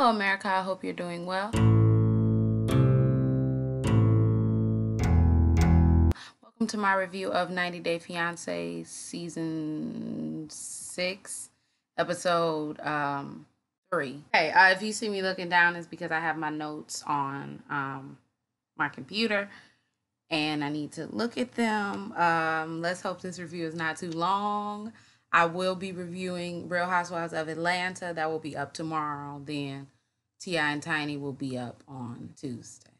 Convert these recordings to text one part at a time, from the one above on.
Hello, America. I hope you're doing well. Welcome to my review of 90 Day Fiance Season 6, Episode 3. Hey, if you see me looking down, it's because I have my notes on my computer and I need to look at them. Let's hope this review is not too long. I will be reviewing Real Housewives of Atlanta. That will be up tomorrow. Then T.I. and Tiny will be up on Tuesday.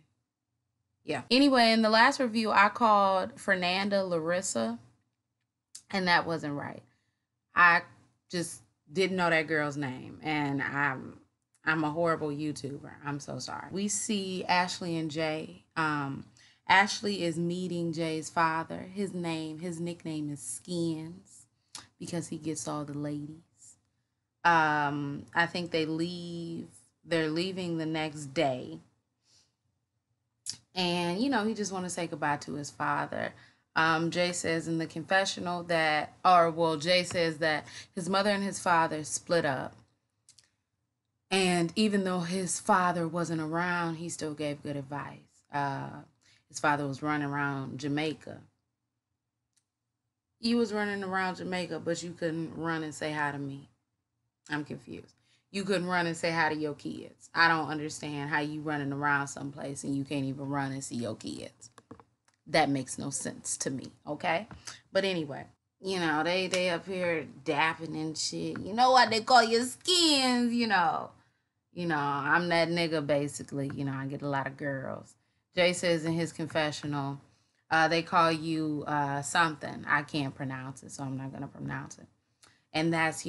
Yeah. Anyway, in the last review, I called Fernanda Larissa, and that wasn't right. I just didn't know that girl's name, and I'm a horrible YouTuber. I'm so sorry. We see Ashley and Jay. Ashley is meeting Jay's father. His nickname is Skins because he gets all the ladies. I think they're leaving the next day. And, he just want to say goodbye to his father. Jay says in the confessional Jay says that his mother and his father split up. And even though his father wasn't around, he still gave good advice. His father was running around Jamaica. He was running around Jamaica, but you couldn't run and say hi to me. I'm confused. You couldn't run and say hi to your kids. I don't understand how you running around someplace and you can't even run and see your kids. That makes no sense to me, okay? But anyway, they up here dapping and shit. You know what they call your Skins, I'm that nigga basically. I get a lot of girls. Jay says in his confessional, they call you something. I can't pronounce it, so I'm not gonna pronounce it. And that's,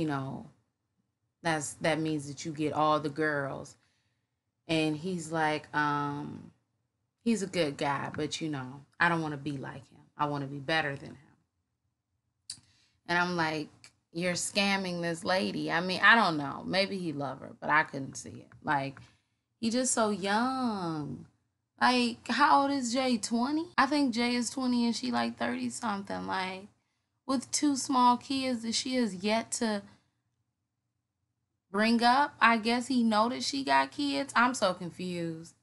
that means that you get all the girls. And he's like, he's a good guy, but I don't want to be like him. I want to be better than him. And I'm like, you're scamming this lady. I mean, I don't know. Maybe he loved her, but I couldn't see it. Like, he just so young. Like, how old is Jay? 20? I think Jay is 20 and she like 30 something. Like, with 2 small kids that she has yet to bring up. I guess he noticed she got kids. I'm so confused.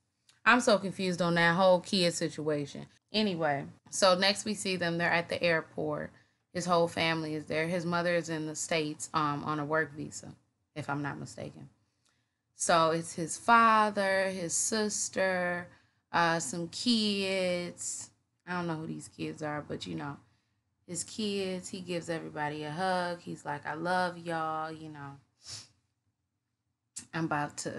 I'm so confused on that whole kid situation. Anyway, so next we see them. They're at the airport. His whole family is there. His mother is in the States on a work visa, if I'm not mistaken. So it's his father, his sister, some kids. I don't know who these kids are, but his kids. He gives everybody a hug. He's like, I love y'all, I'm about to,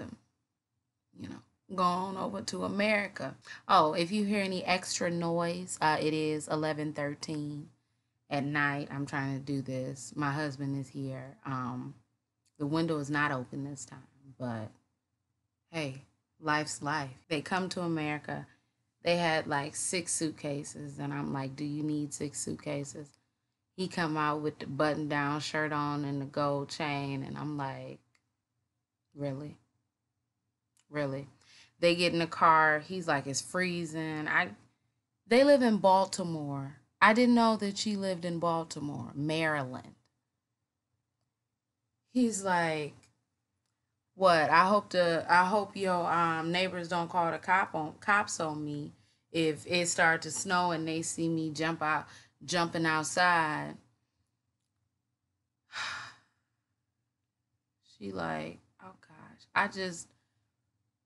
go on over to America. Oh, if you hear any extra noise, it is 11:13 at night. I'm trying to do this. My husband is here. The window is not open this time, but hey, life's life. They come to America. They had like 6 suitcases, and I'm like, do you need 6 suitcases? He come out with the button-down shirt on and the gold chain, and I'm like, really? Really? They get in the car. He's like, it's freezing. They live in Baltimore. I didn't know that she lived in Baltimore, Maryland. He's like, what? I hope your neighbors don't call the cops on me if it started to snow and they see me jumping outside. She like, oh gosh.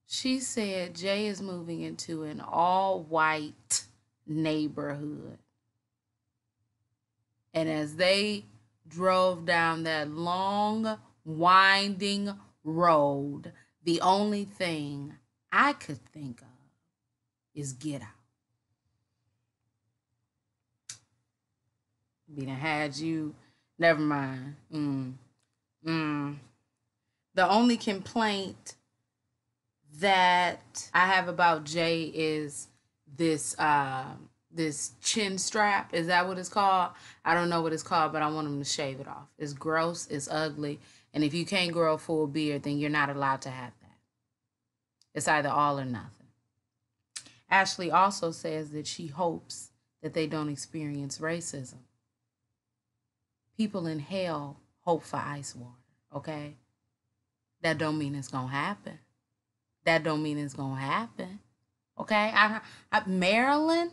She said Jay is moving into an all-white neighborhood. And as they drove down that long, winding road, the only thing I could think of is Get Out. We done had you. Never mind. The only complaint that I have about Jay is this this chin strap. Is that what it's called? I don't know what it's called, but I want him to shave it off. It's gross, it's ugly, and if you can't grow a full beard, then you're not allowed to have that. It's either all or nothing. Ashley also says that she hopes that they don't experience racism. People in hell hope for ice water, okay? That don't mean it's gonna happen. That don't mean it's gonna happen. Okay? Maryland,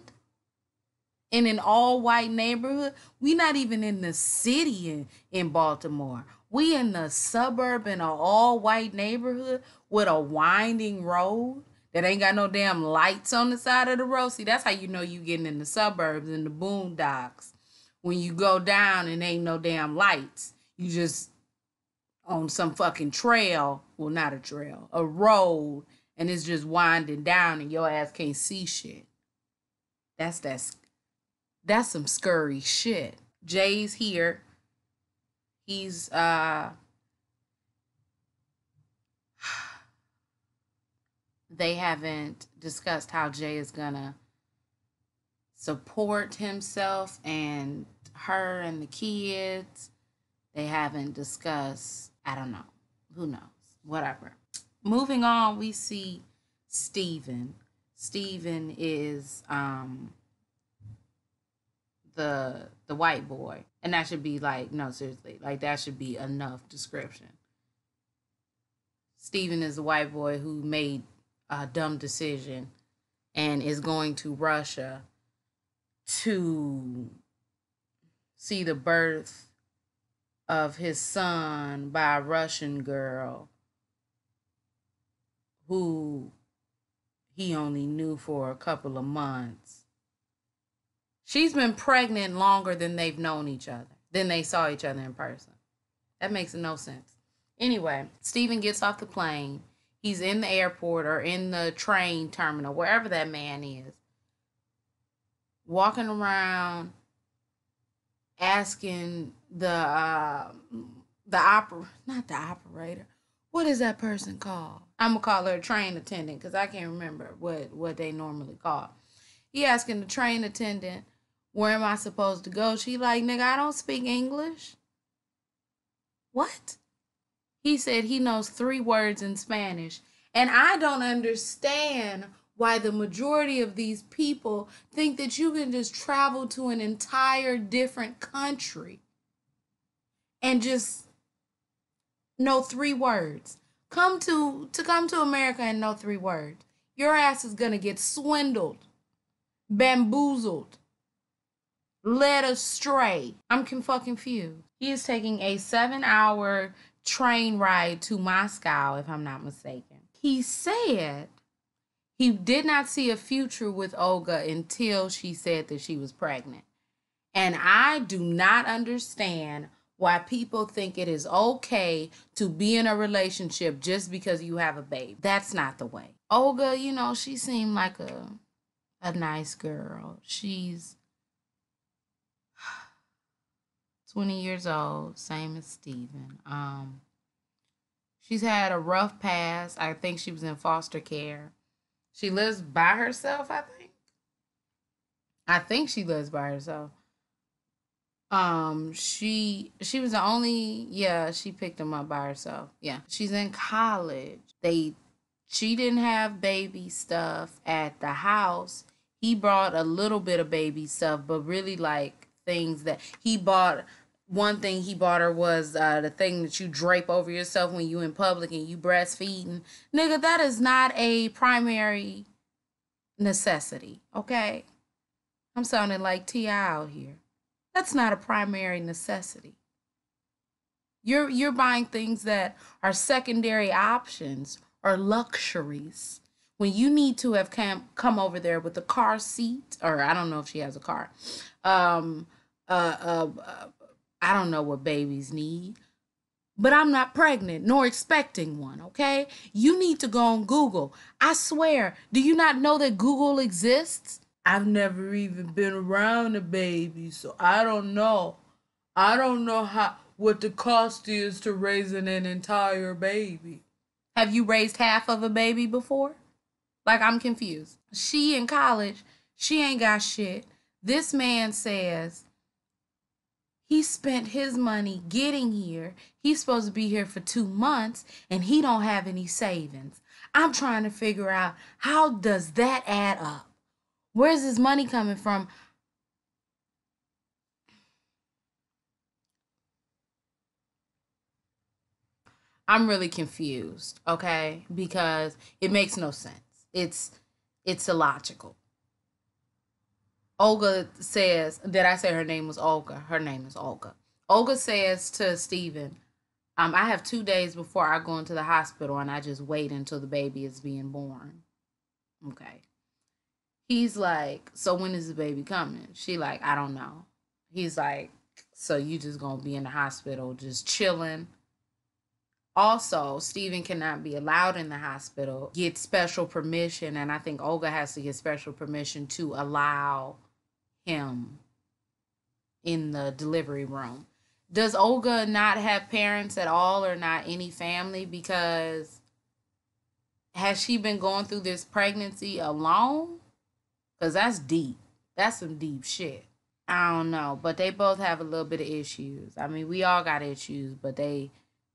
in an all-white neighborhood. We not even in the city in Baltimore. We in the suburb in an all-white neighborhood with a winding road that ain't got no damn lights on the side of the road. See, that's how you know you getting in the suburbs, in the boondocks. When you go down and ain't no damn lights. You just on some fucking trail. Well, not a trail. A road. And it's just winding down and your ass can't see shit. That's some scurry shit. Jay's here. He's they haven't discussed how Jay is gonna support himself and her and the kids. They haven't discussed, I don't know. Who knows? Whatever. Moving on, we see Steven. Steven is the white boy. And that should be like, no, seriously, like that should be enough description. Steven is the white boy who made a dumb decision and is going to Russia to see the birth of his son by a Russian girl who he only knew for a couple of months. She's been pregnant longer than they've known each other, than they saw each other in person. That makes no sense. Anyway, Steven gets off the plane. He's in the airport or in the train terminal, wherever that man is, walking around asking not the operator. What is that person called? I'm gonna call her a train attendant because I can't remember what they normally call. He asking the train attendant, where am I supposed to go? She like, nigga, I don't speak English. What? He said he knows 3 words in Spanish. And I don't understand why the majority of these people think that you can just travel to an entire different country and just know 3 words. Come to America and know 3 words. Your ass is gonna get swindled, bamboozled, led astray. I'm fucking confused. He is taking a 7-hour train ride to Moscow, if I'm not mistaken. He said he did not see a future with Olga until she said that she was pregnant. And I do not understand why people think it is okay to be in a relationship just because you have a baby. That's not the way. Olga, you know, she seemed like a nice girl. She's 20 years old, same as Steven. She's had a rough past. I think she was in foster care. She lives by herself, I think. I think she lives by herself. She was the only, she picked him up by herself. Yeah. She's in college. She didn't have baby stuff at the house. He brought a little bit of baby stuff, but really like things that he bought. One thing he bought her was the thing that you drape over yourself when you in public and you breastfeeding. Nigga, that is not a primary necessity, okay? I'm sounding like T.I. out here. That's not a primary necessity. You're buying things that are secondary options or luxuries when you need to have come over there with a car seat, or I don't know if she has a car. I don't know what babies need, but I'm not pregnant nor expecting one, okay? You need to go on Google. I swear, do you not know that Google exists? I've never even been around a baby, so I don't know. I don't know what the cost is to raising an entire baby. Have you raised half of a baby before? Like, I'm confused. She in college, she ain't got shit. This man says he spent his money getting here. He's supposed to be here for 2 months, and he don't have any savings. I'm trying to figure out, how does that add up? Where's his money coming from? I'm really confused, okay? Because it makes no sense. It's illogical. Olga says, did I say her name was Olga? Her name is Olga. Olga says to Steven, I have 2 days before I go into the hospital and I just wait until the baby is being born. Okay. He's like, so when is the baby coming? She like, I don't know. He's like, so you just gonna be in the hospital just chilling. Also, Steven cannot be allowed in the hospital, get special permission, and I think Olga has to get special permission to allow him in the delivery room. Does Olga not have parents at all or not any family? Because has she been going through this pregnancy alone? Because that's deep. That's some deep shit. I don't know, but they both have a little bit of issues. I mean, we all got issues, but they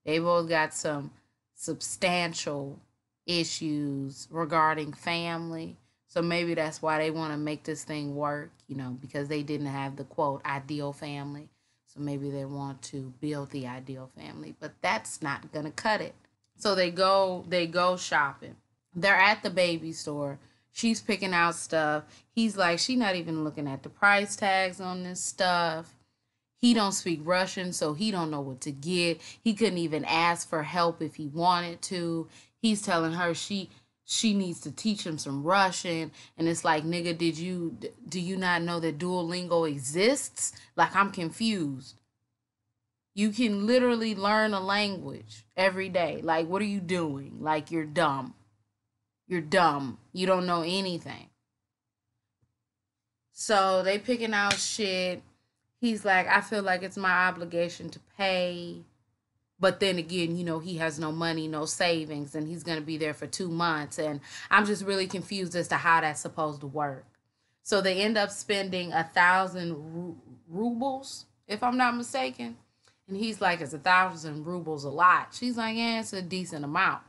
both got some substantial issues regarding family. So maybe that's why they want to make this thing work, because they didn't have the quote ideal family. So maybe they want to build the ideal family, but that's not going to cut it. So they go shopping. They're at the baby store. She's picking out stuff. He's like, she not even looking at the price tags on this stuff. He don't speak Russian, so he don't know what to get. He couldn't even ask for help if he wanted to. He's telling her she needs to teach him some Russian. And it's like, nigga, do you not know that Duolingo exists? Like, I'm confused. You can literally learn a language every day. Like, what are you doing? Like, you're dumb. You're dumb. You don't know anything. So they picking out shit. He's like, I feel like it's my obligation to pay. But then again, he has no money, no savings, and he's going to be there for 2 months. And I'm just really confused as to how that's supposed to work. So they end up spending 1,000 rubles, if I'm not mistaken. And he's like, it's 1,000 rubles a lot. She's like, yeah, it's a decent amount.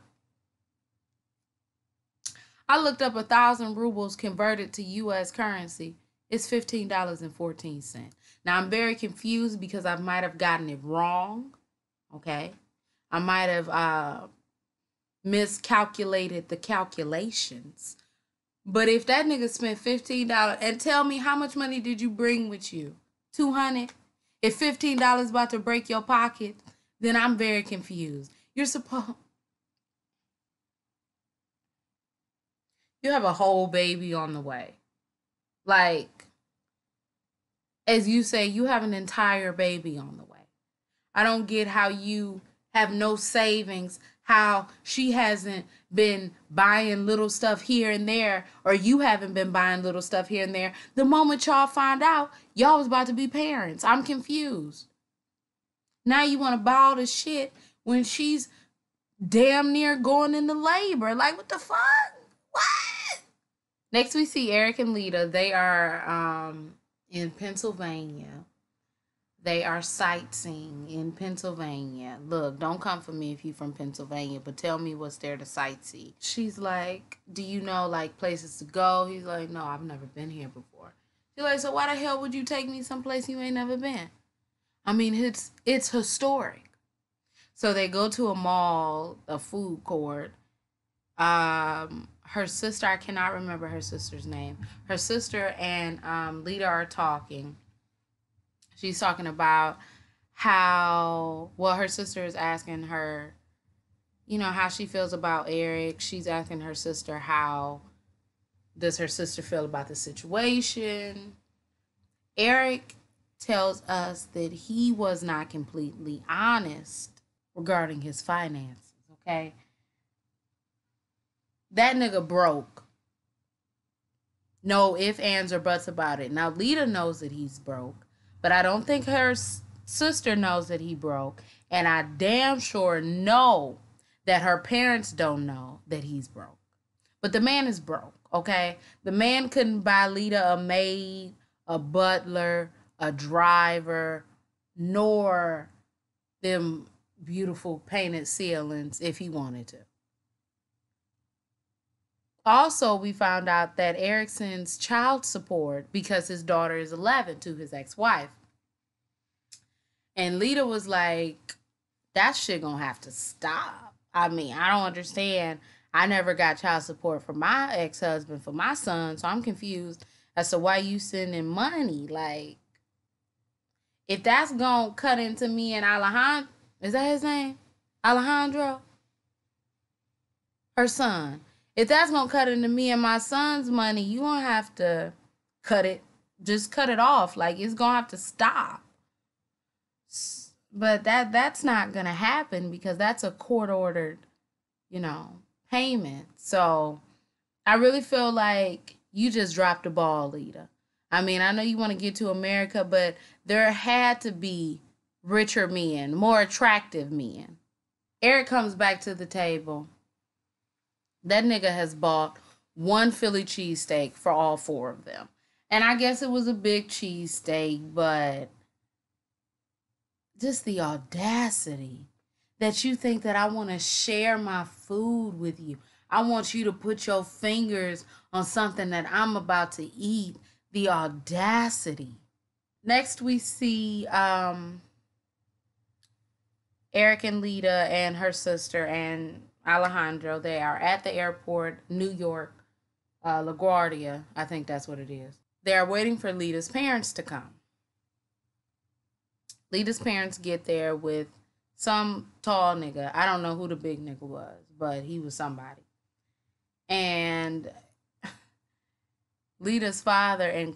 I looked up 1,000 rubles converted to U.S. currency. It's $15.14. Now, I'm very confused because I might have gotten it wrong. Okay. I might have miscalculated the calculations. But if that nigga spent $15, and tell me, how much money did you bring with you? $200? If $15 about to break your pocket, then I'm very confused. You have a whole baby on the way. Like, as you say, you have an entire baby on the way. I don't get how you have no savings, how she hasn't been buying little stuff here and there, or you haven't been buying little stuff here and there. The moment y'all find out, y'all was about to be parents. I'm confused. Now you want to buy all this shit when she's damn near going into labor. Like, what the fuck? What? Next, we see Eric and Leida. They are in Pennsylvania. They are sightseeing in Pennsylvania. Look, don't come for me if you're from Pennsylvania, but tell me what's there to sightsee. She's like, do you know, like, places to go? He's like, no, I've never been here before. She's like, so why the hell would you take me someplace you ain't never been? I mean, it's historic. So they go to a mall, a food court. Her sister, I cannot remember her sister's name. Her sister and Leida are talking. She's talking about how, well, her sister is asking her, how she feels about Eric. She's asking her sister, how does her sister feel about the situation? Eric tells us that he was not completely honest regarding his finances, okay? That nigga broke. No ifs, ands, or buts about it. Now, Leida knows that he's broke, but I don't think her sister knows that he broke. And I damn sure know that her parents don't know that he's broke. But the man is broke, okay? The man couldn't buy Leida a maid, a butler, a driver, nor them beautiful painted ceilings if he wanted to. Also, we found out that Eric sends child support because his daughter is 11 to his ex-wife. And Leida was like, That shit gonna have to stop. I mean, I don't understand. I never got child support from my ex-husband for my son, so I'm confused as to why you sending money. Like, if that's gonna cut into me and Alejandro, is that his name? Alejandro? Her son. If that's gonna cut into me and my son's money, you gonna have to cut it. Just cut it off. Like, it's gonna have to stop. But that's not gonna happen because that's a court ordered, you know, payment. So I really feel like you just dropped the ball, Leida. I mean, I know you want to get to America, but there had to be richer men, more attractive men. Eric comes back to the table. That nigga has bought one Philly cheesesteak for all four of them. And I guess it was a big cheesesteak, but just the audacity that you think that I want to share my food with you. I want you to put your fingers on something that I'm about to eat. The audacity. Next, we see Eric and Leida and her sister and Alejandro. They are at the airport, New York, LaGuardia. I think that's what it is. They are waiting for Leida's parents to come. Leida's parents get there with some tall nigga. I don't know who the big nigga was, but he was somebody. And Leida's father and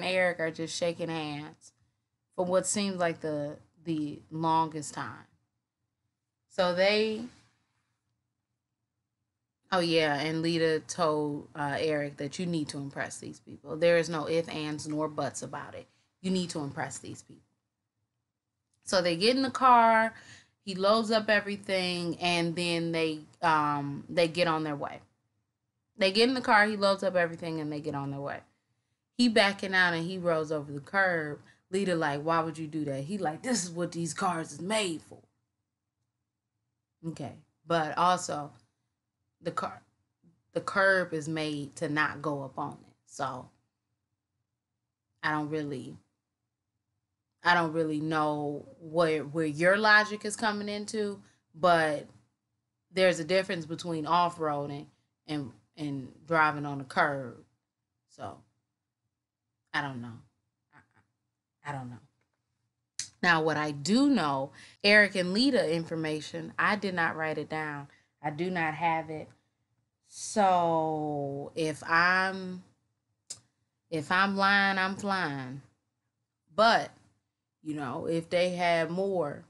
Eric are just shaking hands for what seems like the longest time. So oh yeah, and Leida told Eric that you need to impress these people. There is no ifs, ands, nor buts about it. You need to impress these people. So they get in the car, he loads up everything, and then they get on their way. They get in the car, he loads up everything, and they get on their way. He backing out and he rolls over the curb. Leida like, why would you do that? He like, this is what these cars is made for. Okay. But also the curb is made to not go up on it. So I don't really know where your logic is coming into, but there's a difference between off-roading and driving on a curb. So I don't know. I don't know. Now, what I do know, Eric and Leida information, I did not write it down. I do not have it. So if I'm lying, I'm flying. But, you know, if they had more,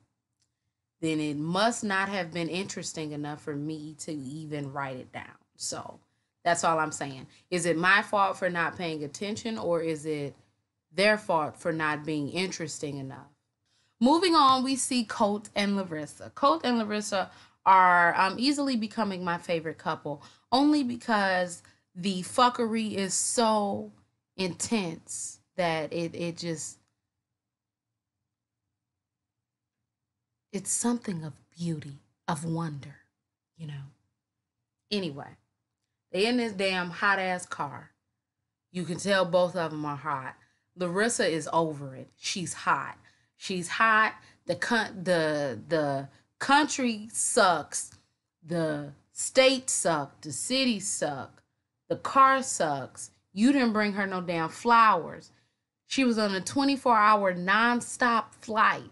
then it must not have been interesting enough for me to even write it down. So that's all I'm saying. Is it my fault for not paying attention, or is it their fault for not being interesting enough? Moving on, we see Colt and Larissa. Colt and Larissa are easily becoming my favorite couple, only because the fuckery is so intense that it just, it's something of beauty, of wonder, you know. Anyway, they in this damn hot ass car. You can tell both of them are hot. Larissa is over it. She's hot. She's hot. The country sucks. The state sucks. The city sucks. The car sucks. You didn't bring her no damn flowers. She was on a 24-hour nonstop flight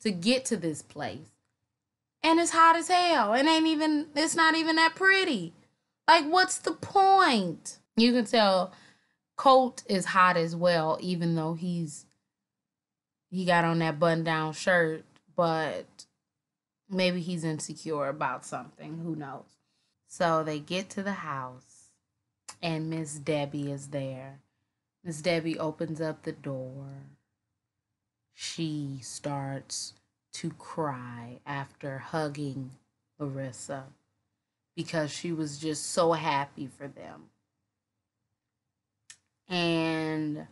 to get to this place. And it's hot as hell. It's not even that pretty. Like, what's the point? You can tell Colt is hot as well, even though he got on that button-down shirt, but maybe he's insecure about something. Who knows? So they get to the house, and Miss Debbie is there. Miss Debbie opens up the door. She starts to cry after hugging Larissa because she was just so happy for them. And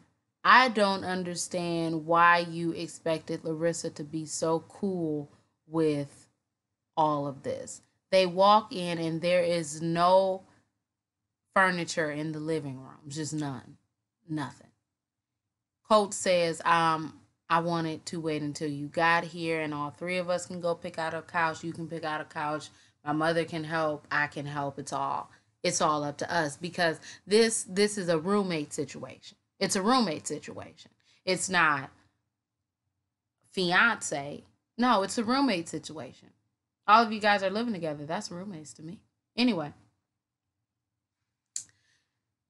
I don't understand why you expected Larissa to be so cool with all of this. They walk in and there is no furniture in the living room, just none, nothing. Colt says, I'm I wanted to wait until you got here and all three of us can go pick out a couch. You can pick out a couch. My mother can help. I can help. It's all up to us because this is a roommate situation. It's a roommate situation. It's not fiance. No, it's a roommate situation. All of you guys are living together. That's roommates to me. Anyway,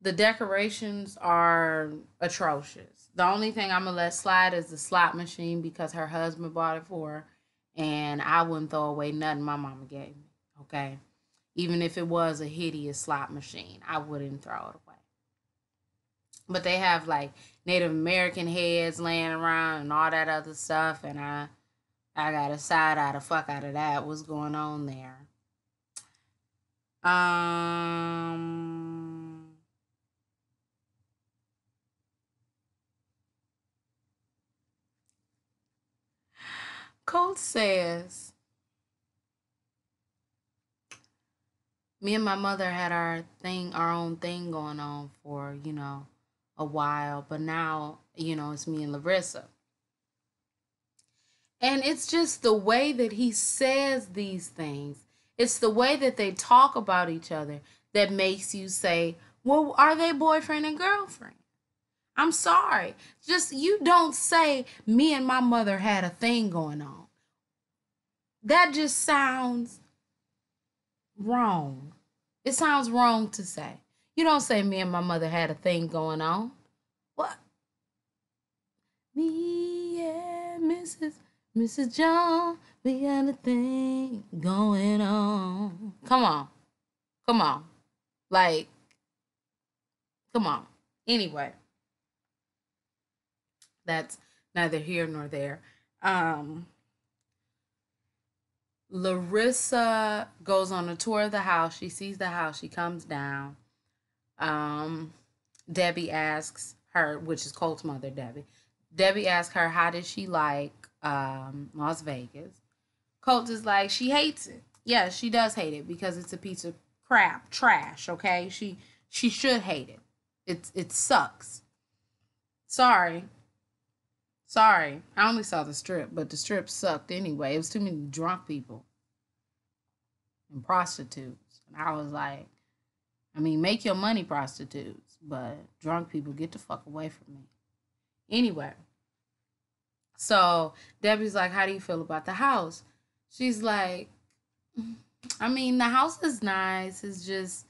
the decorations are atrocious. The only thing I'm gonna let slide is the slot machine because her husband bought it for her, and I wouldn't throw away nothing my mama gave me. Okay, even if it was a hideous slot machine, I wouldn't throw it away. But they have like Native American heads laying around and all that other stuff, and I got a side eye the fuck out of that. What's going on there? Colt says, me and my mother had our own thing going on for, a while, but now, it's me and Larissa. And it's just the way that he says these things. It's the way that they talk about each other that makes you say, well, are they boyfriend and girlfriend? I'm sorry. Just you don't say me and my mother had a thing going on. That just sounds wrong. It sounds wrong to say. You don't say me and my mother had a thing going on. What? Me and Mrs. John, we got a thing going on. Come on. Come on. Like, come on. Anyway, that's neither here nor there. Larissa goes on a tour of the house. She sees the house. She comes down. Debbie asks her, which is Colt's mother, Debbie. Debbie asks her, how did she like Las Vegas? Colt is like, she hates it. Yeah, she does hate it because it's a piece of crap, trash, okay? She should hate it. It sucks. Sorry. I only saw the strip, but the strip sucked anyway. It was too many drunk people and prostitutes. And I was like, I mean, make your money, prostitutes, but drunk people, get the fuck away from me. Anyway, so Debbie's like, how do you feel about the house? She's like, I mean, the house is nice. It's just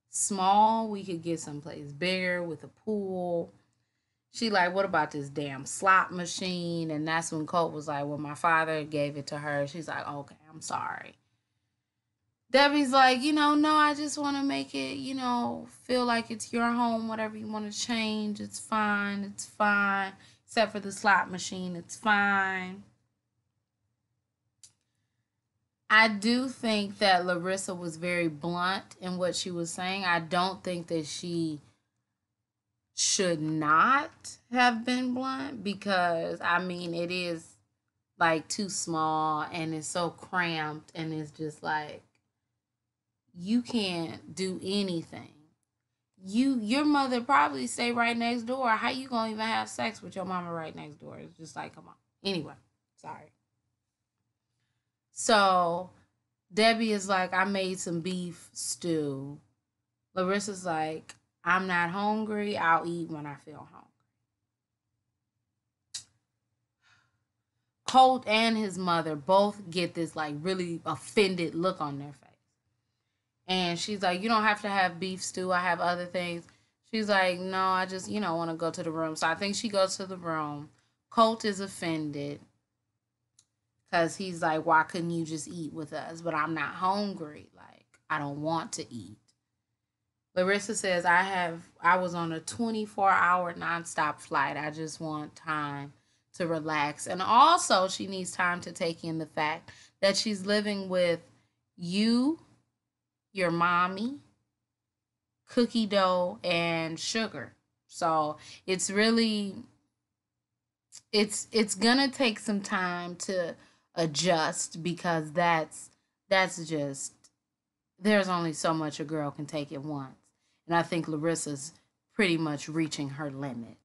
small. We could get someplace bigger with a pool. She like, what about this damn slot machine? And that's when Colt was like, well, my father gave it to her. She's like, okay, I'm sorry. Debbie's like, no, I just want to make it, feel like it's your home. Whatever you want to change, it's fine. It's fine. Except for the slot machine, it's fine. I do think that Larissa was very blunt in what she was saying. I don't think that she should not have been blunt because, I mean, it is like too small and it's so cramped and it's just like, you can't do anything. Your mother probably stay right next door. How you gonna even have sex with your mama right next door? It's just like, come on. Anyway, sorry. So Debbie is like, I made some beef stew. Larissa's like, I'm not hungry. I'll eat when I feel hungry. Colt and his mother both get this like really offended look on their face. And she's like, you don't have to have beef stew. I have other things. She's like, no, I just, want to go to the room. So I think she goes to the room. Colt is offended because he's like, why couldn't you just eat with us? But I'm not hungry. Like, I don't want to eat. Larissa says, I was on a 24-hour nonstop flight. I just want time to relax. And also she needs time to take in the fact that she's living with you, your mommy, cookie dough, and sugar. So it's really, it's gonna take some time to adjust because that's just, there's only so much a girl can take at once. And I think Larissa's pretty much reaching her limit.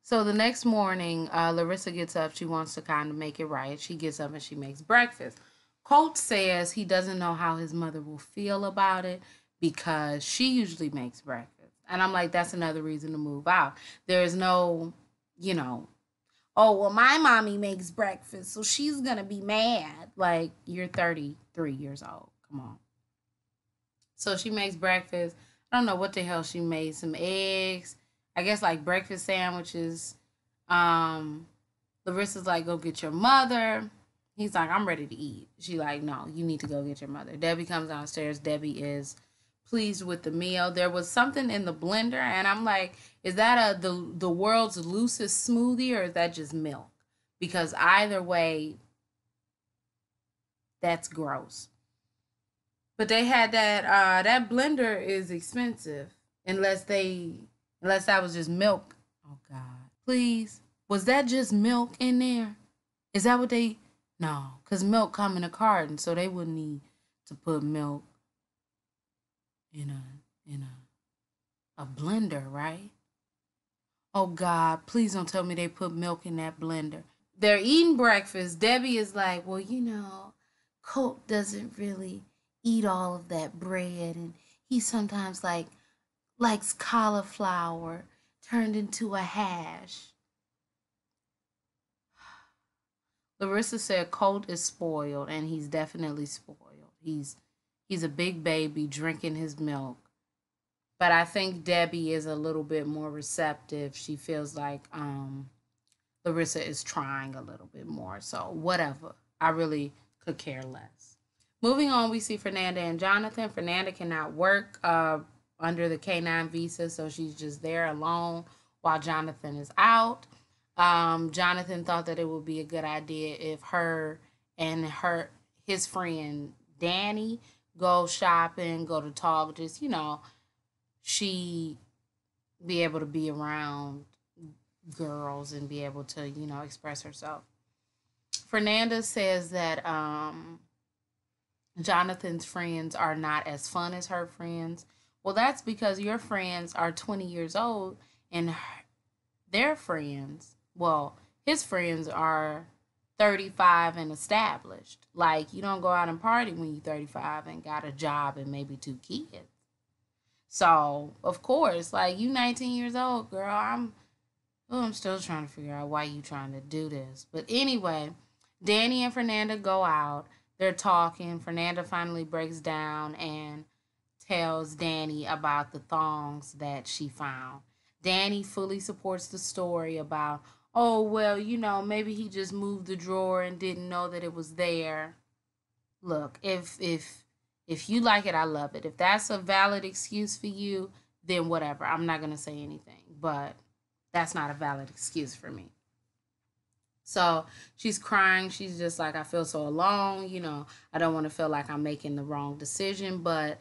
So the next morning, Larissa gets up. She wants to kind of make it right. She gets up and she makes breakfast. Colt says he doesn't know how his mother will feel about it because she usually makes breakfast. And I'm like, that's another reason to move out. There is no, you know, oh, well, my mommy makes breakfast, so she's going to be mad. Like, you're 33 years old. Come on. So she makes breakfast. I don't know what the hell she made. Some eggs. I guess like breakfast sandwiches. Um, Larissa's like, go get your mother. He's like, I'm ready to eat. She like, no, you need to go get your mother. Debbie comes downstairs. Debbie is pleased with the meal. There was something in the blender, and I'm like, is that the world's loosest smoothie, or is that just milk? Because either way, that's gross. But they had that blender is expensive unless that was just milk. Oh God. Please. Was that just milk in there? Is that what they No, cuz milk come in a carton, so they wouldn't need to put milk in a blender, right? Oh God, please don't tell me they put milk in that blender. They're eating breakfast. Debbie is like, well, Colt doesn't really eat all of that bread, and he sometimes likes cauliflower turned into a hash. Larissa said Colt is spoiled, and he's definitely spoiled. He's a big baby drinking his milk. But I think Debbie is a little bit more receptive. She feels like Larissa is trying a little bit more. So whatever. I really could care less. Moving on, we see Fernanda and Jonathan. Fernanda cannot work under the K9 visa, so she's just there alone while Jonathan is out. Jonathan thought that it would be a good idea if her and his friend Danny go shopping, go to Target, just she be able to be around girls and be able to express herself. Fernanda says that Jonathan's friends are not as fun as her friends. Well, that's because your friends are 20 years old and their friends, well, his friends are 35 and established. Like, you don't go out and party when you're 35 and got a job and maybe 2 kids. So, of course, like, you 19 years old, girl, I'm still trying to figure out why you trying to do this. But anyway, Danny and Fernanda go out. They're talking. Fernanda finally breaks down and tells Danny about the thongs that she found. Danny fully supports the story about, oh, well, maybe he just moved the drawer and didn't know that it was there. Look, if you like it, I love it. If that's a valid excuse for you, then whatever. I'm not going to say anything, but that's not a valid excuse for me. So she's crying. She's just like, I feel so alone. I don't want to feel like I'm making the wrong decision, but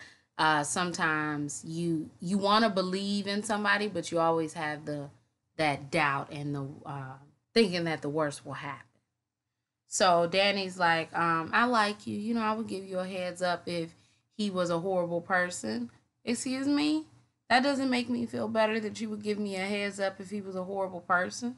sometimes you want to believe in somebody, but you always have that doubt and the thinking that the worst will happen. So Danny's like, I like you. I would give you a heads up if he was a horrible person. Excuse me? That doesn't make me feel better that you would give me a heads up if he was a horrible person.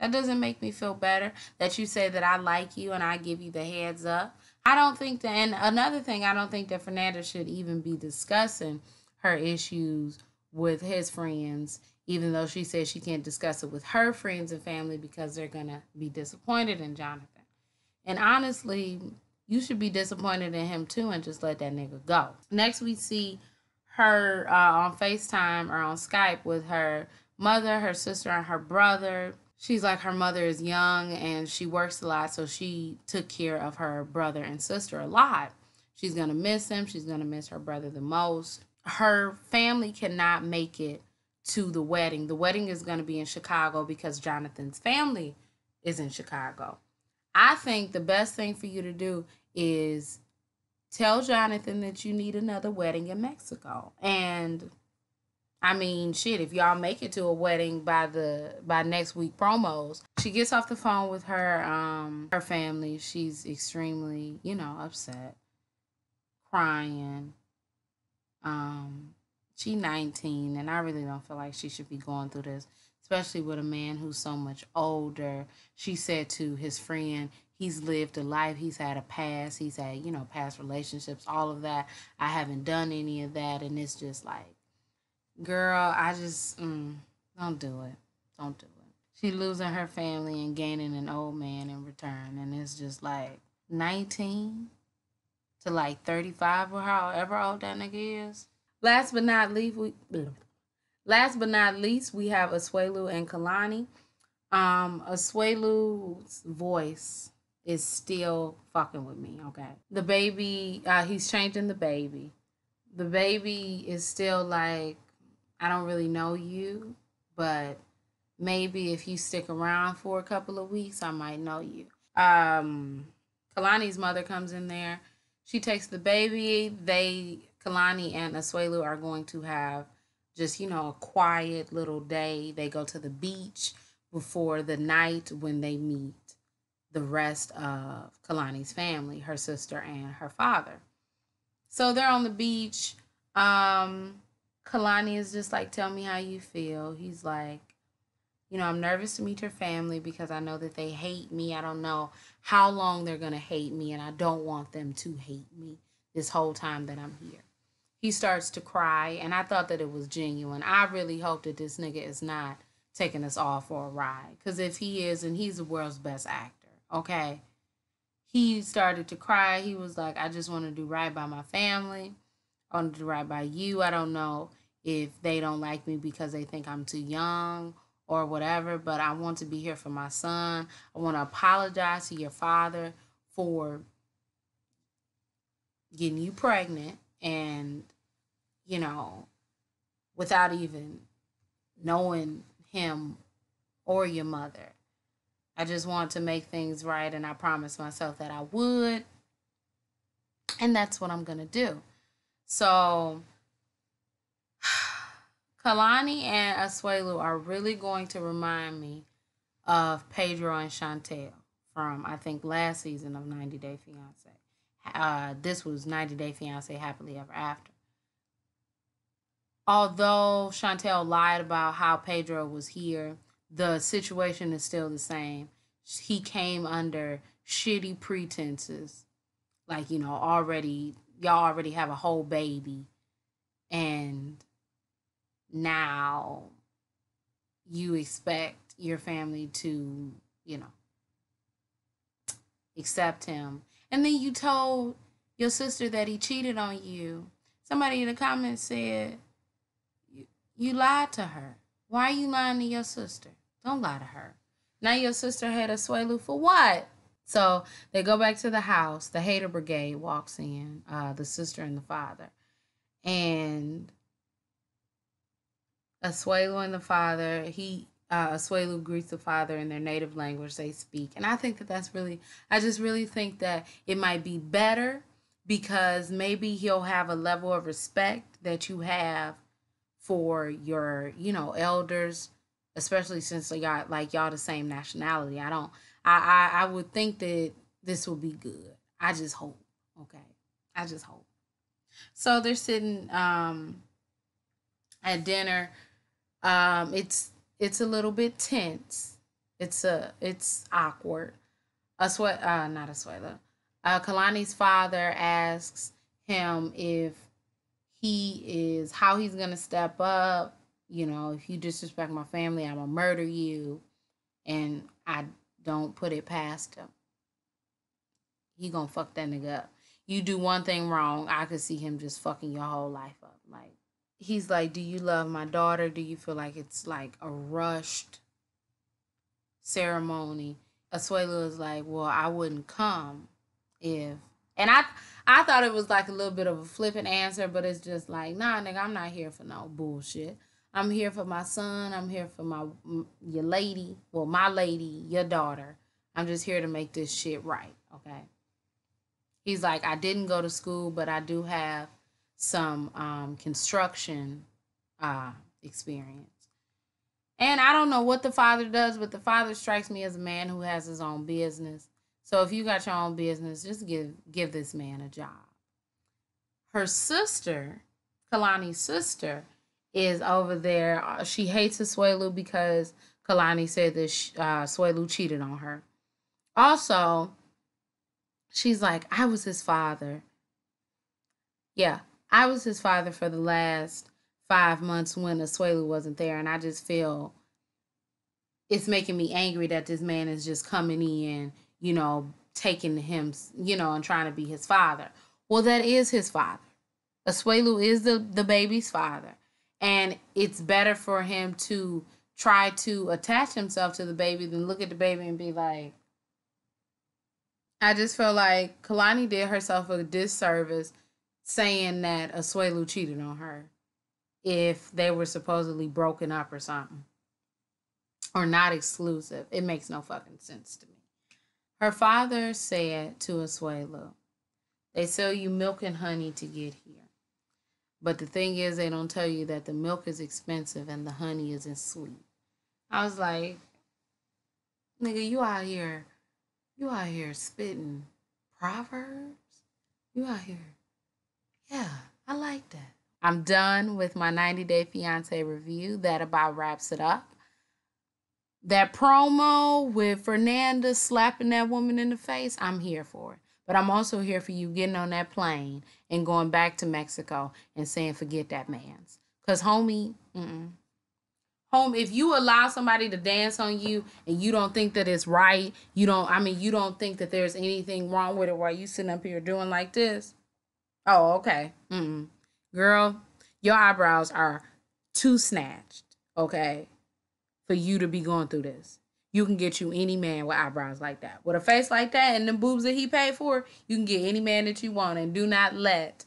That doesn't make me feel better that you say that I like you and I give you the heads up. I don't think that, and another thing, I don't think that Fernanda should even be discussing her issues with his friends, even though she says she can't discuss it with her friends and family because they're going to be disappointed in Jonathan. And honestly, you should be disappointed in him too and just let that nigga go. Next, we see her on FaceTime or on Skype with her mother, her sister, and her brother. She's like, her mother is young and she works a lot, so she took care of her brother and sister a lot. She's going to miss him. She's going to miss her brother the most. Her family cannot make it to the wedding. The wedding is going to be in Chicago because Jonathan's family is in Chicago. I think the best thing for you to do is tell Jonathan that you need another wedding in Mexico. And I mean, shit, if y'all make it to a wedding by next week promos. She gets off the phone with her family. She's extremely, upset, crying. She's 19 and I really don't feel like she should be going through this, especially with a man who's so much older. She said to his friend, he's lived a life, he's had a past, he's had, past relationships, all of that. I haven't done any of that. And it's just like, girl, I just, don't do it. Don't do it. She losing her family and gaining an old man in return. And it's just like 19 to like 35 or however old that nigga is. Last but not least, we have Asuelu and Kalani. Asuelu's voice is still fucking with me, okay? The baby, he's changing the baby. The baby is still like, I don't really know you, but maybe if you stick around for a couple of weeks, I might know you. Kalani's mother comes in there. She takes the baby. Kalani and Asuelu are going to have just, a quiet little day. They go to the beach before the night when they meet the rest of Kalani's family, her sister and her father. So they're on the beach. Kalani is just like, tell me how you feel. He's like, I'm nervous to meet your family because I know that they hate me. I don't know how long they're going to hate me, and I don't want them to hate me this whole time that I'm here. He starts to cry, and I thought that it was genuine. I really hope that this nigga is not taking us all for a ride, because if he is, and he's the world's best actor, okay? He started to cry. He was like, I just want to do right by my family. I want to do right by you. I don't know if they don't like me because they think I'm too young or whatever, but I want to be here for my son. I want to apologize to your father for getting you pregnant and, without even knowing him or your mother. I just want to make things right, and I promised myself that I would, and that's what I'm going to do. So Kalani and Asuelu are really going to remind me of Pedro and Chantel from, I think, last season of 90 Day Fiance. This was 90 Day Fiance Happily Ever After. Although Chantel lied about how Pedro was here, the situation is still the same. He came under shitty pretenses. Like, y'all already have a whole baby. And now you expect your family to, accept him. And then you told your sister that he cheated on you. Somebody in the comments said, you lied to her. Why are you lying to your sister? Don't lie to her. Now your sister had Asuelu for what? So they go back to the house. The hater brigade walks in, the sister and the father. And Asuelu and the father, Asuelu greets the father in their native language they speak. And I think I just really think that it might be better because maybe he'll have a level of respect that you have for your, elders, especially since y'all the same nationality. I would think that this will be good. I just hope. Okay. I just hope. So they're sitting at dinner. It's a little bit tense. It's awkward. Not Asuela. Kalani's father asks him how he's gonna step up. If you disrespect my family, I'm gonna murder you. And I don't put it past him. He gonna fuck that nigga up. You do one thing wrong, I could see him just fucking your whole life up. Like, he's like, do you love my daughter? Do you feel like it's like a rushed ceremony? Asuelu is like, well, I wouldn't come if. And I thought it was like a little bit of a flippant answer, but it's just like, nah, nigga, I'm not here for no bullshit. I'm here for my son. I'm here for your lady. Well, my lady, your daughter. I'm just here to make this shit right, okay? He's like, I didn't go to school, but I do have some construction experience. And I don't know what the father does, but the father strikes me as a man who has his own business. So if you got your own business, just give this man a job. Her sister, Kalani's sister, is over there. She hates Asuelu because Kalani said that Asuelu cheated on her. Also, she's like, I was his father. Yeah, I was his father for the last 5 months when Asuelu wasn't there, and I just feel it's making me angry that this man is just coming in, taking him, and trying to be his father. Well, that is his father. Asuelu is the baby's father. And it's better for him to try to attach himself to the baby than look at the baby and be like, I just feel like Kalani did herself a disservice saying that Asuelu cheated on her if they were supposedly broken up or something. Or not exclusive. It makes no fucking sense to me. Her father said to Asuelu, they sell you milk and honey to get here. But the thing is, they don't tell you that the milk is expensive and the honey isn't sweet. I was like, nigga, you out here spitting proverbs? You out here. Yeah, I like that. I'm done with my 90-day Fiance review. That about wraps it up. That promo with Fernanda slapping that woman in the face, I'm here for it. But I'm also here for you getting on that plane and going back to Mexico and saying, forget that man's. Because, homie, if you allow somebody to dance on you and you don't think that it's right, you don't think that there's anything wrong with it while you sitting up here doing like this. Oh, okay. Girl, your eyebrows are too snatched, okay, for you to be going through this. You can get you any man with eyebrows like that. With a face like that and the boobs that he paid for, you can get any man that you want. And do not let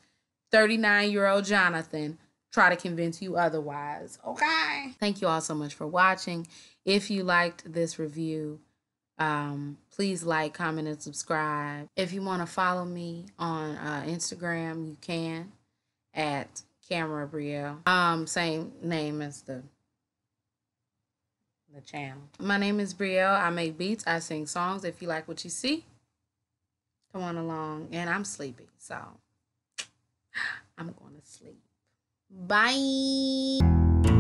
39-year-old Jonathan try to convince you otherwise. Okay? Thank you all so much for watching. If you liked this review, please like, comment, and subscribe. If you want to follow me on Instagram, you can at Camera Brielle. Same name as the channel. My name is Brielle. I make beats. I sing songs. If you like what you see, come on along. And I'm sleepy, so I'm going to sleep. Bye.